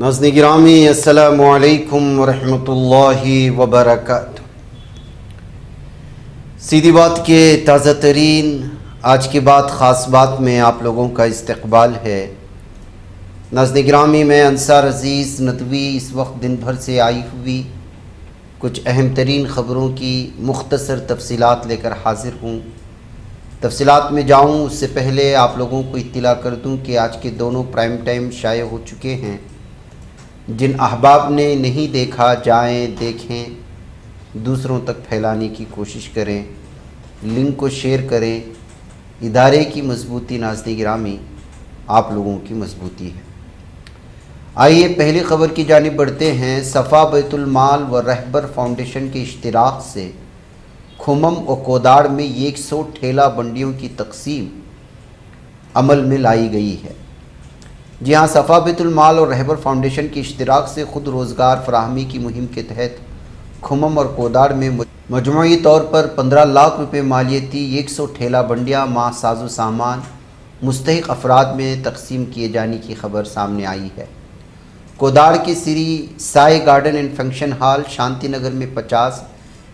ناظرین گرامی السلام علیکم ورحمۃ اللہ وبرکاتہ۔ سیدھی بات کے تازہ ترین آج کی بات خاص بات میں آپ لوگوں کا استقبال ہے۔ ناظرین گرامی، میں انصار عزیز ندوی اس وقت دن بھر سے آئی ہوئی کچھ اہم ترین خبروں کی مختصر تفصیلات لے کر حاضر ہوں۔ تفصیلات میں جاؤں اس سے پہلے آپ لوگوں کو اطلاع کر دوں کہ آج کے دونوں پرائم ٹائم شائع ہو چکے ہیں۔ جن احباب نے نہیں دیکھا جائیں دیکھیں، دوسروں تک پھیلانے کی کوشش کریں، لنک کو شیئر کریں۔ ادارے کی مضبوطی ناظرین گرامی آپ لوگوں کی مضبوطی ہے۔ آئیے پہلی خبر کی جانب بڑھتے ہیں۔ صفا بیت المال و رہبر فاؤنڈیشن کے اشتراک سے کھمم و کوداڑ میں 100 ٹھیلہ بنڈیوں کی تقسیم عمل میں لائی گئی ہے۔ جی ہاں، صفا بیت المال اور رہبر فاؤنڈیشن کے اشتراک سے خود روزگار فراہمی کی مہم کے تحت کھمم اور کوداڑ میں مجموعی طور پر 15 لاکھ روپے مالیتی 100 ٹھیلہ بنڈیاں مع ساز و سامان مستحق افراد میں تقسیم کیے جانے کی خبر سامنے آئی ہے۔ کوداڑ کے سری سائی گارڈن اینڈ فنکشن ہال شانتی نگر میں 50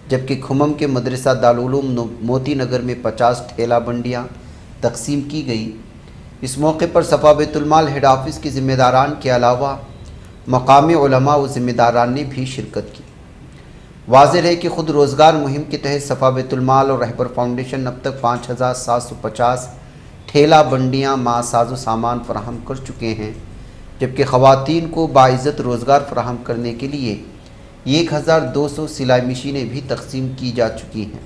جبکہ کھمم کے مدرسہ دارالعلوم موتی نگر میں 50 ٹھیلہ بنڈیاں تقسیم کی گئی۔ اس موقع پر صفا بیت المال ہیڈ آفس کے ذمہ داران کے علاوہ مقامی علماء و ذمہ داران نے بھی شرکت کی۔ واضح ہے کہ خود روزگار مہم کے تحت صفا بیت المال اور رہبر فاؤنڈیشن اب تک 5750 ٹھیلہ بنڈیاں مع ساز و سامان فراہم کر چکے ہیں، جبکہ خواتین کو باعزت روزگار فراہم کرنے کے لیے 1200 سلائی مشینیں بھی تقسیم کی جا چکی ہیں۔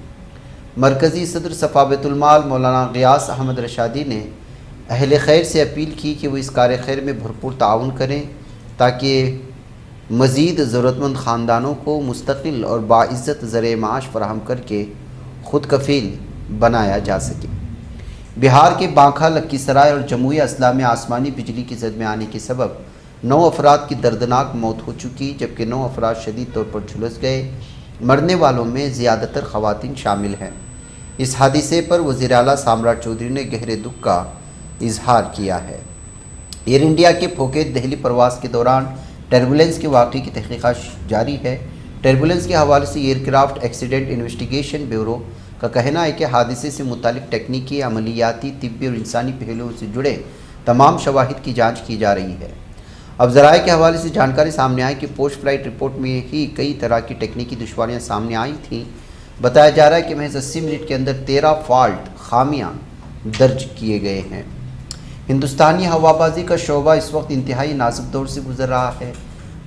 مرکزی صدر صفا بیت المال مولانا غیاث احمد رشادی نے اہل خیر سے اپیل کی کہ وہ اس کار خیر میں بھرپور تعاون کریں تاکہ مزید ضرورت مند خاندانوں کو مستقل اور باعزت ذریعہ معاش فراہم کر کے خود کفیل بنایا جا سکے۔ بہار کے بانکھا، لکی سرائے اور جموئی اضلاع میں آسمانی بجلی کی زد میں آنے کے سبب 9 افراد کی دردناک موت ہو چکی، جبکہ 9 افراد شدید طور پر جھلس گئے۔ مرنے والوں میں زیادہ تر خواتین شامل ہیں۔ اس حادثے پر وزیر اعلیٰ سامراٹ چودھری نے گہرے دکھ کا اظہار کیا ہے۔ ایئر انڈیا کے پھوکیت دہلی پرواز کے دوران ٹربولنس کے واقعے کی تحقیقات جاری ہے۔ ٹربولنس کے حوالے سے aircraft accident investigation bureau کا کہنا ہے کہ حادثے سے متعلق تکنیکی، عملیاتی، طبی اور انسانی پہلوؤں سے جڑے تمام شواہد کی جانچ کی جا رہی ہے۔ اب ذرائع کے حوالے سے جانکاری سامنے آئی کہ پوسٹ فلائٹ رپورٹ میں ہی کئی طرح کی تکنیکی دشواریاں سامنے آئی تھیں۔ بتایا جا رہا ہے کہ محض 80 منٹ کے اندر 13 فالٹ خامیاں درج کیے گئے ہیں۔ ہندوستانی ہوابازی کا شعبہ اس وقت انتہائی نازک دور سے گزر رہا ہے۔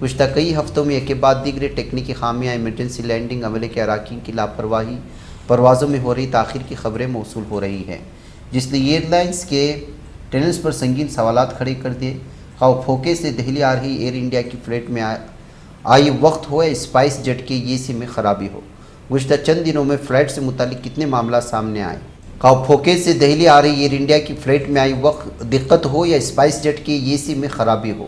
گزشتہ کئی ہفتوں میں ایک کے بعد دیگر ٹیکنیکی خامیاں، ایمرجنسی لینڈنگ عملے کے اراکین کی لاپرواہی، پروازوں میں ہو رہی تاخیر کی خبریں موصول ہو رہی ہیں، جس نے ایئر لائنز کے ٹینلز پر سنگین سوالات کھڑے کر دیے۔ خواہ پھوکے سے دہلی آ رہی ایئر انڈیا کی فلائٹ میں آئی وقت ہو یا اسپائس جیٹ کے اے سی میں خرابی ہو، گزشتہ چند دنوں میں فلائٹ سے متعلق کتنے معاملات سامنے آئے۔ خواہ پھوکے سے دہلی آ رہی ایئر انڈیا کی فلائٹ میں آئی وقت دقت ہو یا اسپائس جیٹ کے اے سی میں خرابی ہو،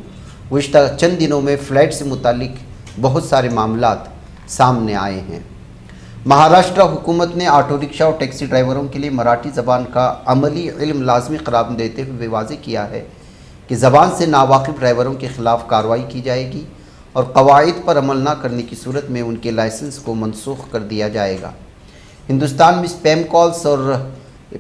گزشتہ چند دنوں میں فلائٹ سے متعلق بہت سارے معاملات سامنے آئے ہیں۔ مہاراشٹر حکومت نے آٹو رکشہ اور ٹیکسی ڈرائیوروں کے لیے مراٹھی زبان کا عملی علم لازمی قرار دیتے ہوئے واضح کیا ہے کہ زبان سے ناواقف ڈرائیوروں کے خلاف کارروائی کی جائے گی اور قواعد پر عمل نہ کرنے کی صورت میں ان کے لائسنس کو منسوخ کر دیا جائے گا۔ ہندوستان میں اسپیم کالز اور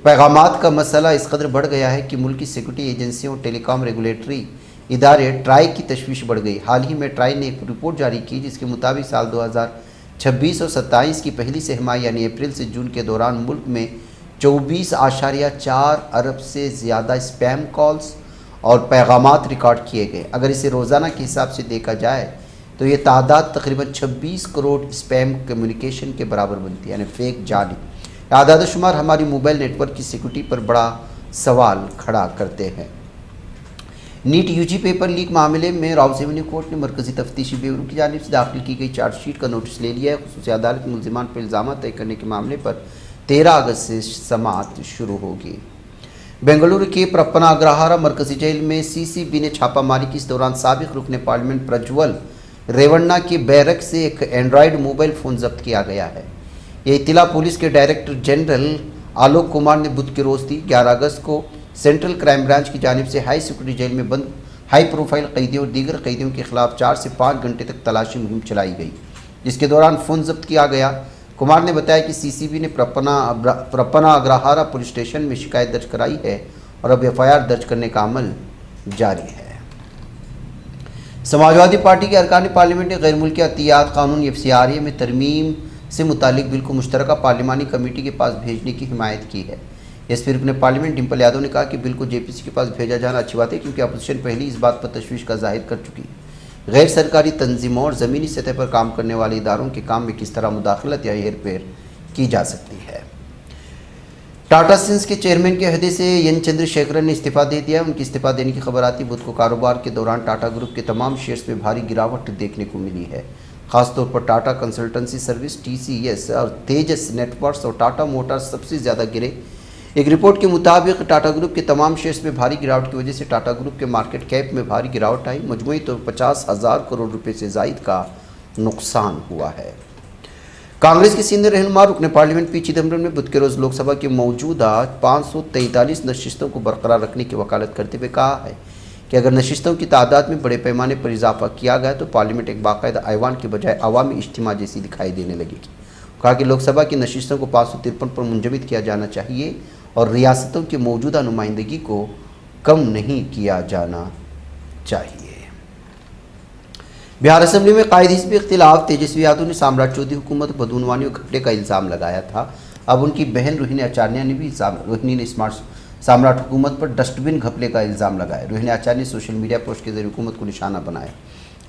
پیغامات کا مسئلہ اس قدر بڑھ گیا ہے کہ ملکی سیکورٹی ایجنسیوں اور ٹیلی کام ریگولیٹری ادارے ٹرائی کی تشویش بڑھ گئی۔ حال ہی میں ٹرائی نے ایک رپورٹ جاری کی جس کے مطابق سال 2026 اور 27 کی پہلی سہ ماہی یعنی اپریل سے جون کے دوران ملک میں 24.4 ارب سے زیادہ اسپیم کالز اور پیغامات ریکارڈ کیے گئے۔ اگر اسے روزانہ کے حساب سے دیکھا جائے تو یہ تعداد تقریباً 26 کروڑ اسپیم کمیونیکیشن کے برابر بنتی ہے، یعنی فیک جعلی اعداد و شمار ہماری موبائل نیٹ ورک کی سیکورٹی پر بڑا سوال کھڑا کرتے ہیں۔ NEET U G paper leak معاملے میں راؤس ایونیو کورٹ نے مرکزی تفتیشی بیورو کی جانب سے داخل کی گئی چارج شیٹ کا نوٹس لے لیا ہے۔ خصوصی عدالت ملزمان پر الزامات طے کرنے کے معاملے پر 13 اگست سے سماعت شروع ہوگی۔ بنگلورو کے پرپنا اگرہارا مرکزی جیل میں سی سی بی نے چھاپہ ماری کی۔ اس دوران سابق رکن پارلیمنٹ پرجول ریوننا کے بیرک سے ایک اینڈرائیڈ موبائل فون ضبط کیا گیا ہے۔ یہ اطلاع پولیس کے ڈائریکٹر جنرل آلوک کمار نے بدھ کے روز دی۔ 11 اگست کو سینٹرل کرائم برانچ کی جانب سے ہائی سیکورٹی جیل میں بند ہائی پروفائل قیدیوں اور دیگر قیدیوں کے خلاف 4 سے 5 گھنٹے تک تلاشی مہم چلائی گئی، جس کے دوران فون ضبط کیا گیا۔ کمار نے بتایا کہ سی سی بی نے پرپنا اگرہارا پولیس اسٹیشن میں شکایت درج کرائی ہے اور اب FIR درج کرنے کا عمل جاری ہے۔ سماجوادی پارٹی کے ارکان پارلیمنٹ نے غیر ملکی عطیات قانون FCRA میں ترمیم سے متعلق بل کو مشترکہ پارلیمانی کمیٹی کے پاس بھیجنے کی حمایت کی ہے۔ رکن پارلیمنٹ ڈمپل یادو نے کہا کہ بل کو JPC کے پاس بھیجا جانا اچھی بات ہے، کیونکہ اپوزیشن پہلے اس بات پر تشویش کا ظاہر کر چکی ہے غیر سرکاری تنظیموں اور زمینی سطح پر کام کرنے والے اداروں کے کام میں کس طرح مداخلت یا ہیر پھیر کی جا سکتی ہے۔ ٹاٹا سنس کے چیئرمین کے عہدے سے این چندر شیکھرن نے استعفیٰ دے دیا۔ ان کی استعفیٰ دینے کی خبر آتی بدھ کو کاروبار کے دوران ٹاٹا گروپ کے تمام شیئرز میں بھاری گراوٹ دیکھنے کو ملی ہے۔ خاص طور پر ٹاٹا کنسلٹنسی سروس TCS اور تیجس نیٹ ورکس اور ٹاٹا موٹرز سب سے زیادہ گرے۔ ایک رپورٹ کے مطابق ٹاٹا گروپ کے تمام شیئرز میں بھاری گراوٹ کی وجہ سے ٹاٹا گروپ کے مارکیٹ کیپ میں بھاری گراوٹ آئی۔ مجموعی طور پر 50,000 کروڑ روپے سے زائد کا نقصان ہوا ہے۔ کانگریس کے سینئر رہنما رکن پارلیمنٹ پی چدمبرم نے بدھ کے روز لوک سبھا کی موجودہ 543 نشستوں کو برقرار رکھنے کی وکالت کرتے ہوئے کہا ہے کہ اگر نشستوں کی تعداد میں بڑے پیمانے پر اضافہ کیا گیا تو پارلیمنٹ ایک باقاعدہ ایوان کے بجائے عوامی اجتماع جیسی دکھائی دینے لگے گی۔ کہا کہ لوک سبھا کی نشستوں کو 553 پر منجمد کیا جانا چاہیے اور ریاستوں کی موجودہ نمائندگی کو کم نہیں کیا جانا چاہیے۔ بہار اسمبلی میں قائد حزب اختلاف تیجسوی یادو نے سامراٹ چودھری حکومت بدعنوانی اور گھپلے کا الزام لگایا تھا۔ اب ان کی بہن روہنی آچاریہ نے بھی سامراٹ حکومت پر ڈسٹ بن گھپلے کا الزام لگایا۔ روہنی آچاریہ نے سوشل میڈیا پوسٹ کے ذریعے حکومت کو نشانہ بنایا۔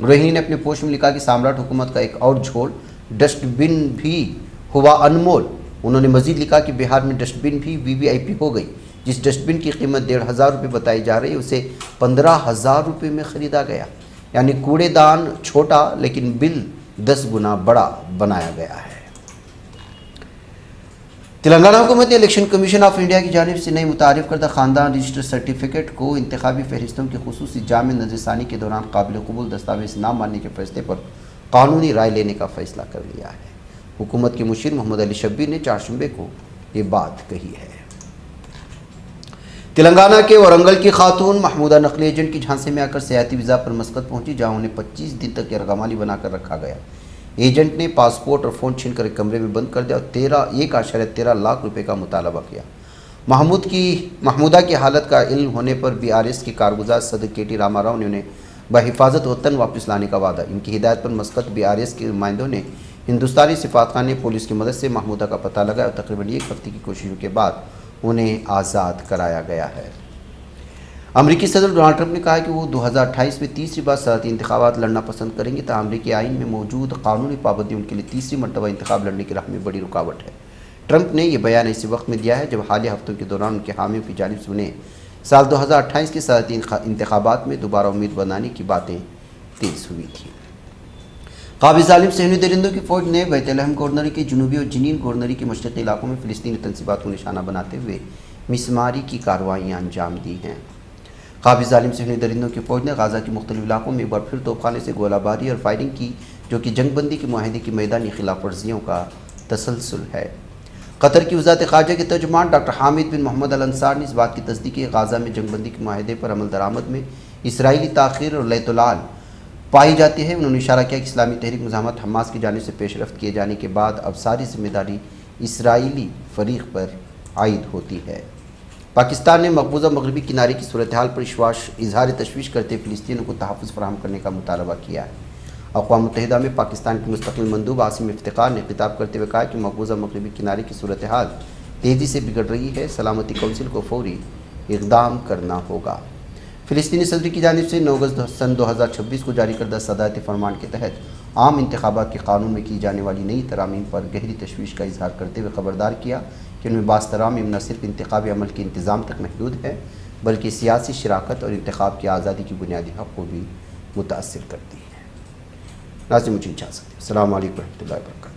روہنی نے اپنے پوسٹ میں لکھا کہ سامراٹ حکومت کا ایک اور جھول ڈسٹ بن بھی ہوا انمول۔ انہوں نے مزید لکھا کہ بہار میں ڈسٹ بن بھی VVIP ہو گئی۔ جس ڈسٹ بن کی قیمت 1,500 روپے بتائی جا رہی ہے اسے 15,000 روپے میں خریدا گیا، یعنی کوڑے دان چھوٹا لیکن بل 10 گنا بڑا بنایا گیا ہے۔ تلنگانہ حکومت نے الیکشن کمیشن آف انڈیا کی جانب سے نئے متعارف کردہ خاندان رجسٹر سرٹیفکیٹ کو انتخابی فہرستوں کی خصوصی جامع نظر ثانی کے دوران قابل قبول دستاویز نہ ماننے کے فیصلے پر قانونی رائے لینے کا فیصلہ کر لیا ہے۔ حکومت کے مشیر محمد علی شبیر نے چہارشنبے کو یہ بات کہی ہے۔ تلنگانہ کے ورنگل کی خاتون محمودہ نقلی ایجنٹ کی جھانسے میں آ کر سیاحتی ویزا پر مسقط پہنچی، جہاں انہیں 25 دن تک یرغمالی بنا کر رکھا گیا۔ ایجنٹ نے پاسپورٹ اور فون چھین کر ایک کمرے میں بند کر دیا اور 1.13 لاکھ روپے کا مطالبہ کیا۔ محمودہ کی حالت کا علم ہونے پر BRS کے کارگزار صدر KT راما راؤ نے انہیں بحفاظت وطن واپس لانے کا وعدہ۔ ان کی ہدایت پر مسقط BRS کے نمائندوں نے ہندوستانی سفارتخانے پولیس کی مدد سے محمودہ کا پتہ لگایا اور تقریباً 1 ہفتے کی کوششوں کے بعد انہیں آزاد کرایا گیا ہے۔ امریکی صدر ڈونلڈ ٹرمپ نے کہا کہ وہ 2028 میں تیسری بار صدارتی انتخابات لڑنا پسند کریں گے، تاہم امریکی آئین میں موجود قانونی پابندی ان کے لیے تیسری مرتبہ انتخاب لڑنے کی راہ میں بڑی رکاوٹ ہے۔ ٹرمپ نے یہ بیان اسی وقت میں دیا ہے جب حالیہ ہفتوں کے دوران ان کے حامیوں کی جانب سے انہیں سال 2028 کے صدارتی انتخابات میں دوبارہ امید بنانے کی باتیں تیز ہوئی تھیں۔ قابض ظالم صہیونی درندوں کی فوج نے بیت لحم گورنری کے جنوبی اور جنین گورنری کے مشرقی علاقوں میں فلسطینی تنصیبات کو نشانہ بناتے ہوئے مسماری کی کارروائیاں انجام دی ہیں۔ قابض ظالم صہیونی درندوں کی فوج نے غزہ کے مختلف علاقوں میں ایک بار پھر توپ خانے سے گولہ باری اور فائرنگ کی، جو کہ جنگ بندی کے معاہدے کی میدانی خلاف ورزیوں کا تسلسل ہے۔ قطر کی وزارت خارجہ کے ترجمان ڈاکٹر حامد بن محمد الانصار نے اس بات کی تصدیق کی کہ غزہ میں جنگ بندی کے معاہدے پر عمل درآمد میں اسرائیلی تاخیر اور لیتولال پائی جاتی ہے۔ انہوں نے اشارہ کیا کہ اسلامی تحریک مزاحمت حماس کی جانب سے پیش رفت کیے جانے کے بعد اب ساری ذمہ داری اسرائیلی فریق پر عائد ہوتی ہے۔ پاکستان نے مقبوضہ مغربی کنارے کی صورتحال پر اظہار تشویش کرتے فلسطینیوں کو تحفظ فراہم کرنے کا مطالبہ کیا ہے۔ اقوام متحدہ میں پاکستان کے مستقل مندوب عاصم افتخار نے خطاب کرتے ہوئے کہا کہ مقبوضہ مغربی کنارے کی صورتحال تیزی سے بگڑ رہی ہے، سلامتی کونسل کو فوری اقدام کرنا ہوگا۔ فلسطینی صدر کی جانب سے 9 اگست سن 2026 کو جاری کردہ صدارتی فرمان کے تحت عام انتخابات کے قانون میں کی جانے والی نئی ترامیم پر گہری تشویش کا اظہار کرتے ہوئے خبردار کیا کہ ان میں بعض ترامیم نہ صرف انتخابی عمل کے انتظام تک محدود ہے بلکہ سیاسی شراکت اور انتخاب کی آزادی کی بنیادی حق کو بھی متاثر کرتی ہے۔ ناظرین، مجھے اجازت دیں۔ السلام علیکم ورحمۃ اللہ وبرکاتہ۔